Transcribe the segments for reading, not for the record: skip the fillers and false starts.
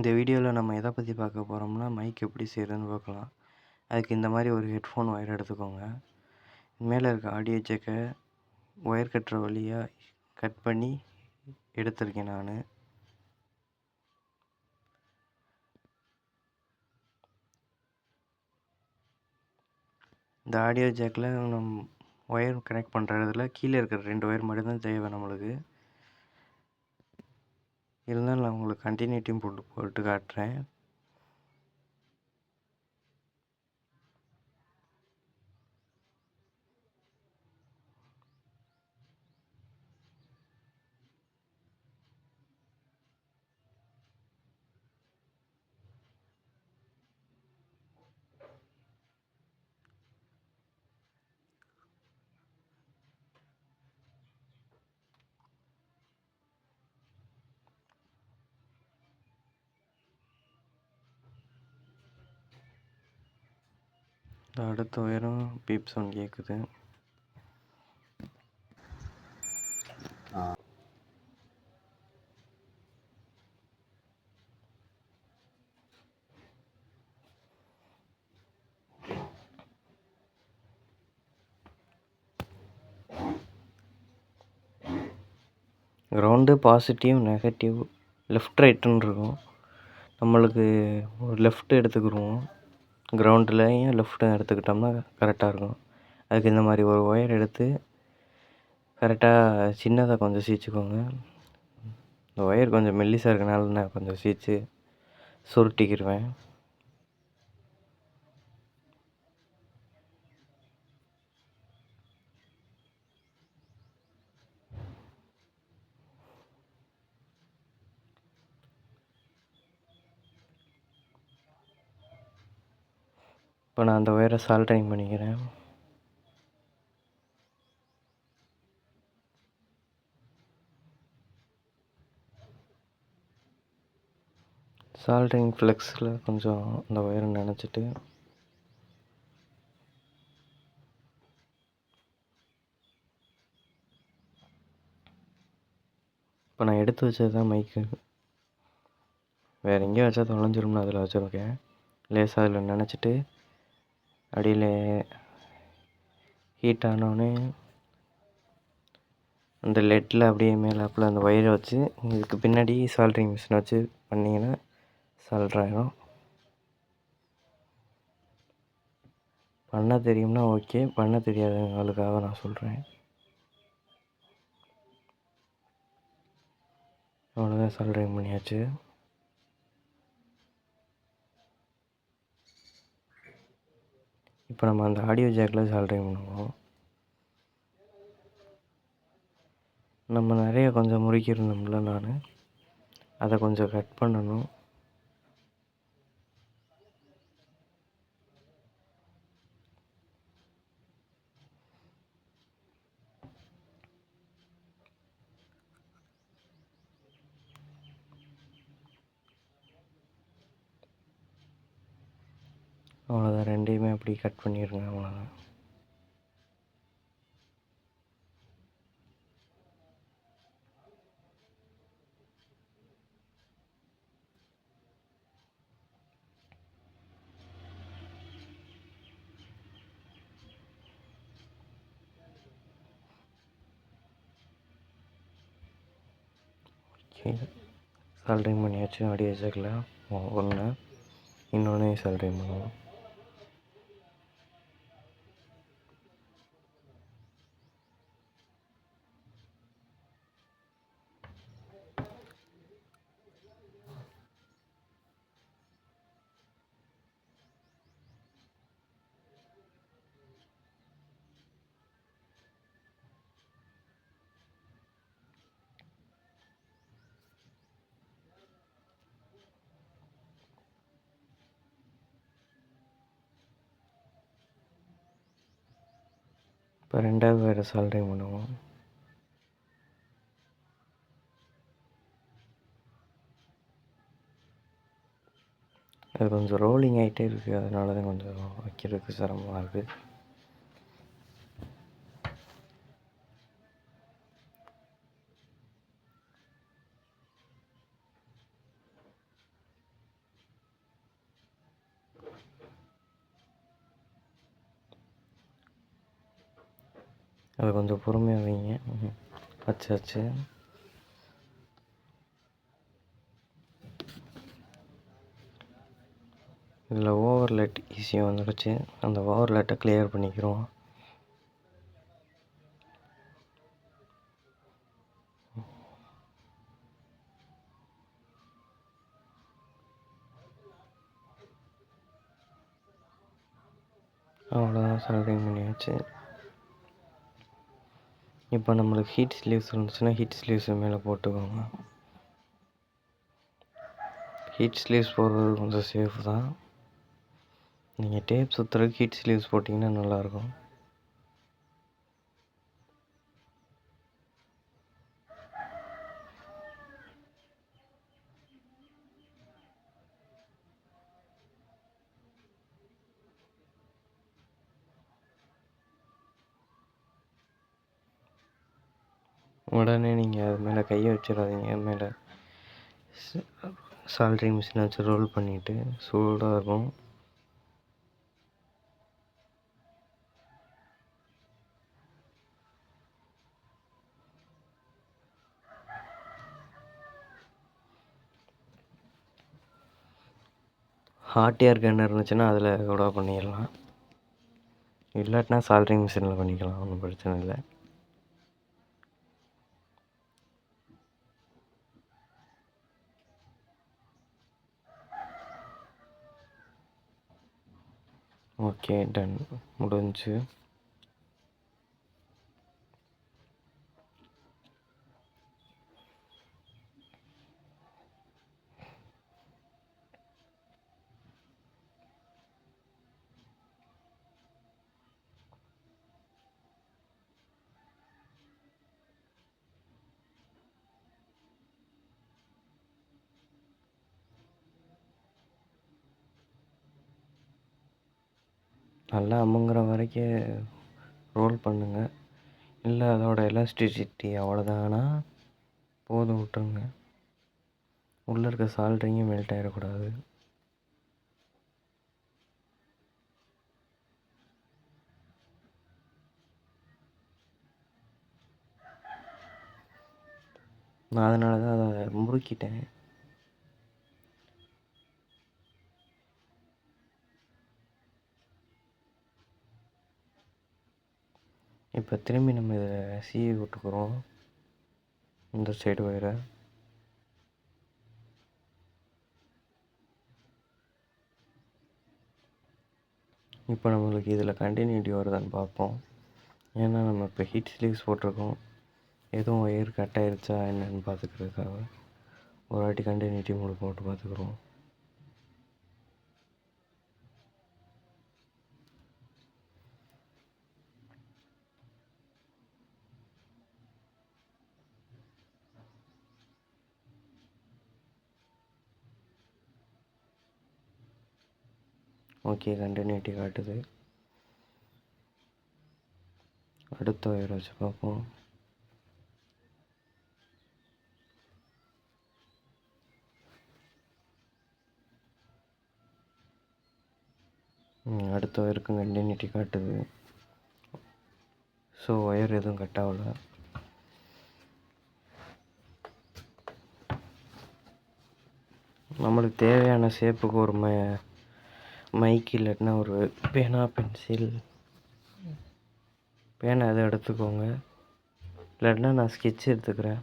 இந்த வீடியோவில் நம்ம எதை பற்றி பார்க்க போகிறோம்னா மைக் எப்படி செய்கிறதுன்னு பார்க்கலாம். அதுக்கு இந்த மாதிரி ஒரு ஹெட்ஃபோன் ஒயர் எடுத்துக்கோங்க. மேலே இருக்க ஆடியோ ஜேக்கை ஒயர் கட்டுற வழியாக கட் பண்ணி எடுத்திருக்கேன் நான். இந்த ஆடியோ ஜேக்கில் ஒயர் கனெக்ட் பண்ணுறதுல கீழே இருக்கிற 2 ஒயர் மட்டும்தான் தேவை நம்மளுக்கு. இருந்தாலும் நான் உங்களுக்கு கண்டினியூட்டியும் போட்டு காட்டுறேன். அடுத்த ஒயரும் பீப் சவுண்ட் கேட்குது. கிரவுண்டு பாசிட்டிவ் நெகட்டிவ் லெஃப்ட் ரைட்டுன்னு இருக்கும். நம்மளுக்கு ஒரு லெஃப்ட் எடுத்துக்கிடுவோம். கிரவுண்டுலையும் லெஃப்ட்டும் எடுத்துக்கிட்டோம்னா கரெக்டாக இருக்கும். அதுக்கு இந்த மாதிரி ஒரு ஒயர் எடுத்து கரெக்டாக சின்னதாக கொஞ்சம் சீச்சுக்கோங்க. இந்த ஒயர் கொஞ்சம் மெல்லிசாக இருக்கனால நான் கொஞ்சம் சீச்சு சுருட்டிக்கிடுவேன். இப்போ நான் அந்த ஒயரை சால்டரிங் பண்ணிக்கிறேன். சால்டரிங் ஃப்ளெக்ஸில் கொஞ்சம் அந்த ஒயரை நினச்சிட்டு இப்போ நான் எடுத்து வச்சது தான் மைக்கு. வேறு எங்கேயும் வச்சா தொலைஞ்சிரும்னு அதில் வச்சுருக்கேன். லேசாக அதில் நினச்சிட்டு அடியில் ஹீட் ஆனோடனே அந்த லெட்டில் அப்படியே மேலாப்பில் அந்த ஒயரை வச்சு இதுக்கு பின்னாடி சால்ட்ரிங் மிஷினை வச்சு பண்ணிங்கன்னா சால்ட்ராயிடும். பண்ண தெரியும்னா ஓகே, பண்ண தெரியாதவங்களுக்காக நான் சொல்கிறேன். அவ்வளோதான், சால்ட்ரிங் பண்ணியாச்சு. இப்போ நம்ம அந்த ஆடியோ ஜாக்கில் சால்ட்ரிங் பண்ணுவோம். நம்ம நிறைய கொஞ்சம் முறுக்கியிருந்தோம்ல, நான் அதை கொஞ்சம் கட் பண்ணணும். அவ்வளோதான், ரெண்டையுமே அப்படி கட் பண்ணிடுங்க. அவ்வளோதான். ஓகே, சால்ட்ரிங் பண்ணியாச்சு. ஆடியோ ஜாக்கில் ஒன்று, இன்னொன்று சால்ட்ரிங் பண்ணுவோம். இப்போ ரெண்டாவது வேறு சால்ட்ரிங் பண்ணுவோம். அது கொஞ்சம் ரோலிங் ஆகிட்டே இருக்குது, அதனால தான் கொஞ்சம் வைக்கிறதுக்கு சிரமமாக இருக்குது. அதை கொஞ்சம் பொறுமையாக வைங்க. வச்சாச்சு. இதில் ஓவர்லெட் ஈஸியாக வந்துடுச்சு. அந்த ஓவர்லெட்டை கிளியர் பண்ணிக்கிறோம். அவ்வளோதான், சால்ட்ரிங் பண்ணியாச்சு. இப்போ நம்மளுக்கு ஹீட் ஸ்லீவ்ஸ் இருந்துச்சுன்னா ஹீட் ஸ்லீவ்ஸ் மேலே போட்டுக்கோங்க. ஹீட் ஸ்லீவ்ஸ் போடுறது கொஞ்சம் சேஃப் தான். நீங்கள் டேப் சுற்றுறதுக்கு ஹீட் ஸ்லீவ்ஸ் போட்டிங்கன்னா நல்லாயிருக்கும். உடனே நீங்கள் அது மேலே கையை வச்சிடாதீங்க. மேலே சால்ட்ரிங் மிஷினை வச்சு ரோல் பண்ணிவிட்டு சூடாக இருக்கும். ஹாட் ஏர் கன்னர் இருந்துச்சுன்னா அதில் கூட பண்ணிடலாம். இல்லாட்டினா சால்ட்ரிங் மிஷினில் பண்ணிக்கலாம், ஒன்றும் பிரச்சனை இல்லை. ஓகே, டன், முடிஞ்சு. நல்லா அமுங்குற வரைக்கும் ரோல் பண்ணுங்கள். இல்லை அதோட எலாஸ்டிசிட்டி அவ்வளோதானா போதும், விட்டுருங்க. உள்ளே இருக்க சால்ட்ரிங்கும் மெல்ட் ஆகிடக்கூடாது. நான் அதனால தான் அதை முறுக்கிட்டேன். இப்போ திரும்பி நம்ம இதை சீவி விட்டுக்குறோம், இந்த சைடு வயரை. இப்போ நம்மளுக்கு இதில் கண்டினியூட்டி வருதான்னு பார்ப்போம். ஏன்னா நம்ம இப்போ ஹீட் ஸ்லீவ்ஸ் போட்டிருக்கோம். எதுவும் ஒயர் கட் ஆயிருச்சா என்னன்னு பார்த்துக்கிறதுக்காக ஒரு வாட்டி கண்டினியூட்டி மோடு போட்டு பார்த்துக்குறோம். ஓகே, கண்டினியூட்டி காட்டுது. அடுத்த ஒயர் வச்சு பார்ப்போம். அடுத்த ஒயருக்கும் கண்டினியூட்டி காட்டுது. ஸோ ஒயர் எதுவும் கட் ஆகலை. நம்மளுக்கு தேவையான ஷேப்புக்கு ஒரு மைக் இல்லாட்டினா ஒரு பேனா, பென்சில், பேனா எதை எடுத்துக்கோங்க. இல்லாட்டினா நான் ஸ்கெட்ச் எடுத்துக்கிறேன்.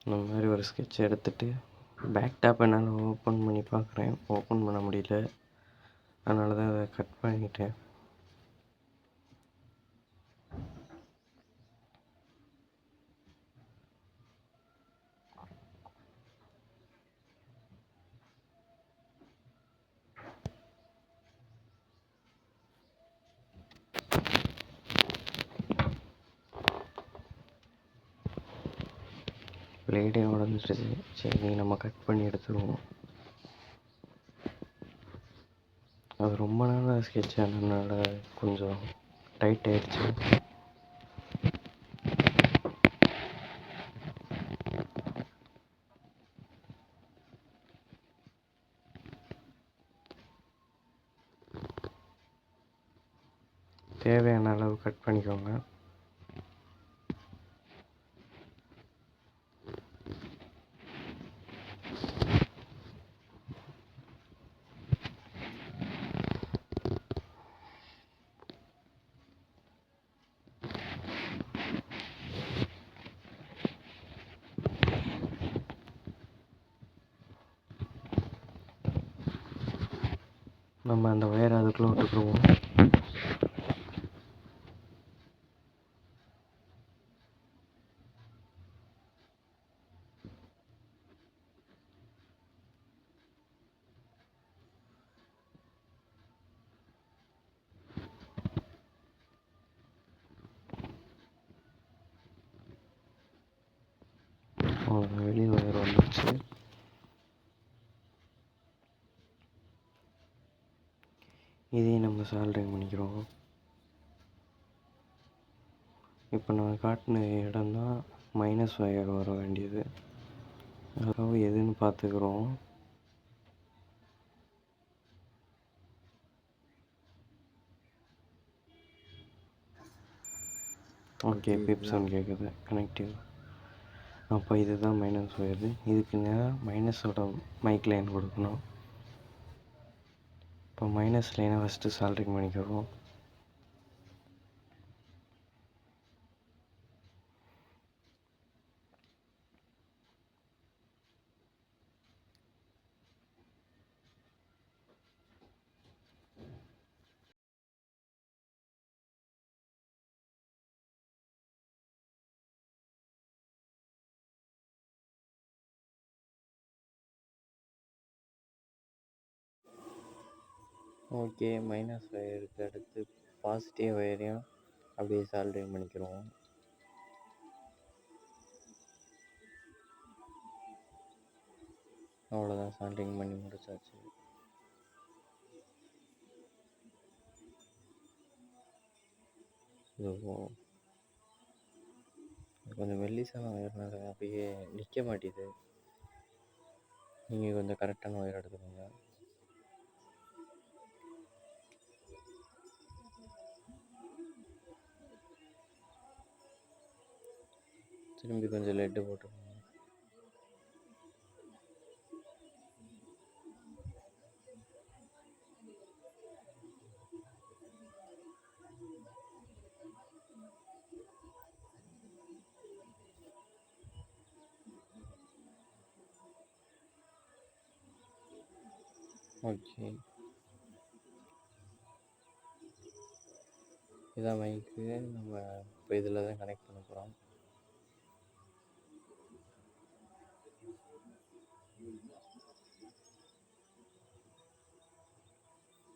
இந்த மாதிரி ஒரு ஸ்கெட்ச் எடுத்துகிட்டு பேக் டாப் என்னால் ஓப்பன் பண்ணி பார்க்குறேன். ஓப்பன் பண்ண முடியல, அதனால தான் அதை கட் பண்ணிட்டேன். பிளேடே உடஞ்சிருச்சு. சரி, நம்ம கட் பண்ணி எடுத்துருவோம். அது ரொம்ப நாளாக ஸ்கெட்ச் ஆனதுனால கொஞ்சம் டைட் ஆகிடுச்சு. தேவையான அளவு கட் பண்ணிக்கோங்க. நம்ம அந்த ஒயரை அதுக்குள்ளே விட்டுக்குருவோம். வெளியே ஒயர் வந்துடுச்சு. இதையும் நம்ம சால்ட்ரிங் பண்ணிக்கிறோம். இப்போ நான் காட்டின இடம் தான் மைனஸ் ஒயர் வர வேண்டியது. அதாவது எதுன்னு பார்த்துக்குறோம். ஓகே, பிப் சவுண்ட் கேட்குது. கனெக்டிவ். அப்போ இதுதான் மைனஸ் ஒயரு. இதுக்கு நேராக மைனஸோட மைக் லைன் கொடுக்கணும். இப்போ மைனஸ் லைனை ஃபஸ்ட்டு சால்ட்ரிங் பண்ணிக்கிறோம். ஓகே, மைனஸ் ஒயருக்கு அடுத்து பாசிட்டிவ் ஒயரையும் அப்படியே சால்ட்ரிங் பண்ணிக்கிறோம். அவ்வளோதான், சால்ட்ரிங் பண்ணி முடிச்சாச்சு. கொஞ்சம் மெல்லிசான ஒயர்னால அப்படியே நிற்க மாட்டேது. நீங்கள் கொஞ்சம் கரெக்டான ஒயர் எடுத்துக்கோங்க. திரும்பி கொஞ்சம் லெட்டு போட்டுக்கோங்க. ஓகே, இதான் மைக்கு. நம்ம இப்போ இதில் தான் கனெக்ட் பண்ண போகிறோம்.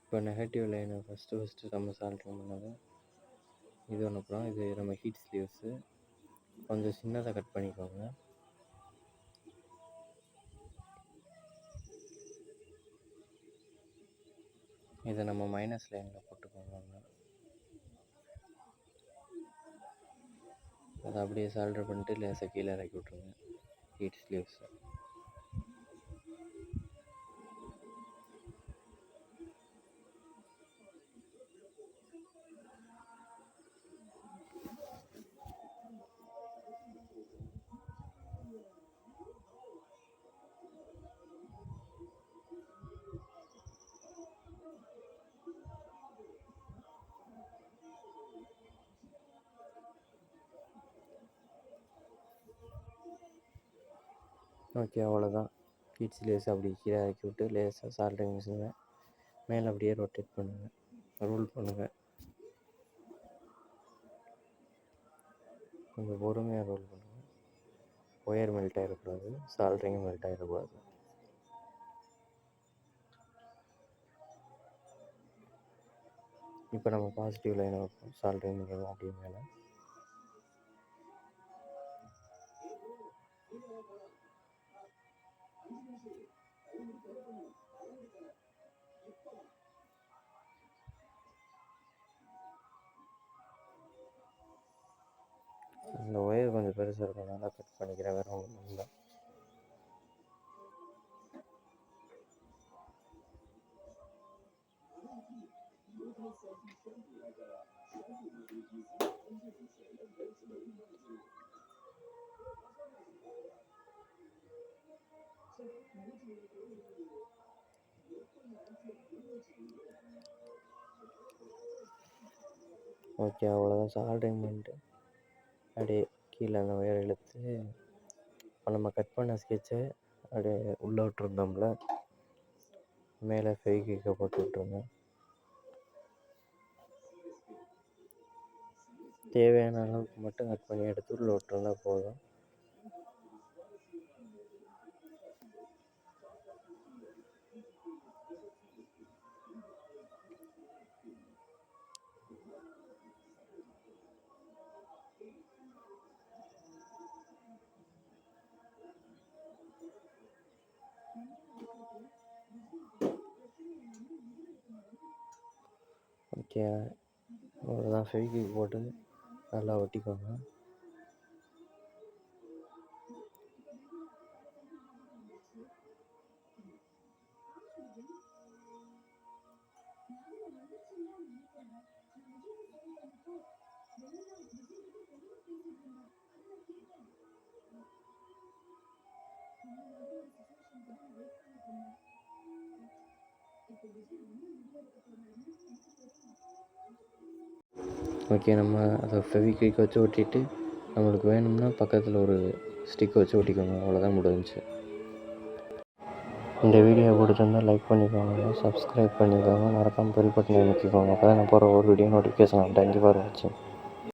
இப்போ நெகட்டிவ் லைனை ஃபஸ்ட்டு நம்ம சால்ட்ரிங் பண்ணது இது ஒன்று. அப்புறம் இது நம்ம ஹீட் ஸ்லீவ்ஸு கொஞ்சம் சின்னதாக கட் பண்ணிக்கோங்க. இதை நம்ம மைனஸ் லைனில் போட்டுக்கோங்க. அதை அப்படியே சால்ட்ரு பண்ணிட்டு லேசாக கீழே இறக்கி விட்ருங்க ஹீட் ஸ்லீவ்ஸை. ஓகே, அவ்வளோதான். ஹீட் ஸ்லீவ்ஸ் அப்படி கீழே இறக்கி விட்டு லேசாக சால்ட்ரிங் மிஷினை மேலே அப்படியே ரொட்டேட் பண்ணுங்கள், ரோல் பண்ணுங்கள். கொஞ்சம் பொறுமையாக ரோல் பண்ணுங்கள். ஒயர் மெல்ட் ஆகிடக்கூடாது, சால்ட்ரிங்கும் மெல்ட் ஆகிடக்கூடாது. இப்போ நம்ம பாசிட்டிவ் லைனை வைப்போம், சால்ட்ரிங் பண்ணிடுவோம் அப்படியே மேலே. இந்த ஒயர் கொஞ்சம் பெருசாக இருக்கனால கட் பண்ணிக்கிறேன், வேறு ஒன்றும் இல்லை. ஓகே, அவ்வளோதான் சால்ட்ரிங் பண்ணிட்டு அப்படியே கீழே அந்த ஒயர் இழுத்து இப்போ நம்ம கட் பண்ண ஸ்கெட்சை அப்படியே உள்ளே விட்டுருந்தோம்ல, மேலே ஃபெவிக்விக்கை போட்டு விட்ருங்க. தேவையான அளவுக்கு மட்டும் கட் பண்ணி எடுத்து உள்ளே விட்டுருந்தா போதும். ஓகே, அவ்வளோதான். ஃபெவிக்விக் போட்டு நல்லா ஒட்டிக்கோங்க. ஓகே, நம்ம அதை ஃபெவிக்விக் வச்சு ஒட்டிட்டு நம்மளுக்கு வேணும்னா பக்கத்தில் ஒரு ஸ்டிக் வச்சு ஒட்டிக்கோங்க. அவ்வளோதான் முடிஞ்சிச்சு. இந்த வீடியோ பிடிச்சிருந்தால் லைக் பண்ணிக்கோங்க, சப்ஸ்கிரைப் பண்ணிக்கோங்க, மறக்காமல் பெல் பட்டனை அமைக்கிக்கோங்க. அப்போ தான் நான் போகிற ஒரு வீடியோ நோட்டிஃபிகேஷன் ஆகும். தேங்க்யூ ஃபார் வாட்சிங்.